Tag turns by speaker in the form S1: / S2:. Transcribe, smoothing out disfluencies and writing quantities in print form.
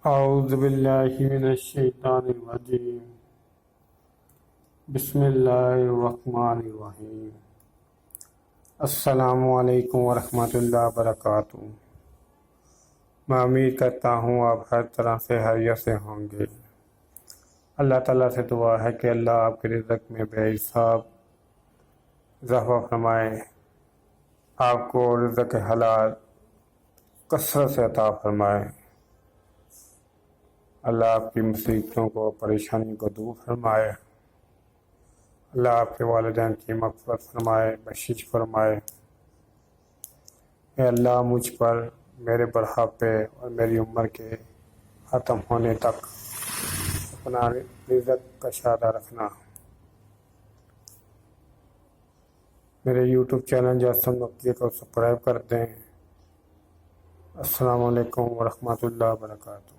S1: اعوذ باللہ من الشیطان الرجیم بسم اللہ الرحمن الرحیم السلام علیکم ورحمۃ اللہ وبرکاتہ۔ میں امید کرتا ہوں آپ ہر طرح سے خیریت سے ہوں گے۔ اللہ تعالیٰ سے دعا ہے کہ اللہ آپ کے رزق میں بے حساب اضافہ فرمائے، آپ کو رزق حلال کثرت سے عطا فرمائے، اللہ آپ کی مصیبتوں کو پریشانی کو دور فرمائے، اللہ آپ کے والدین کی مغفرت فرمائے، بخشش فرمائے۔ اے اللہ مجھ پر میرے بڑھاپے اور میری عمر کے ختم ہونے تک اپنا رزق کا شادہ رکھنا۔ میرے یوٹیوب چینل جاسم نقطی کو سبسکرائب کر دیں۔ السلام علیکم ورحمۃ اللہ وبرکاتہ۔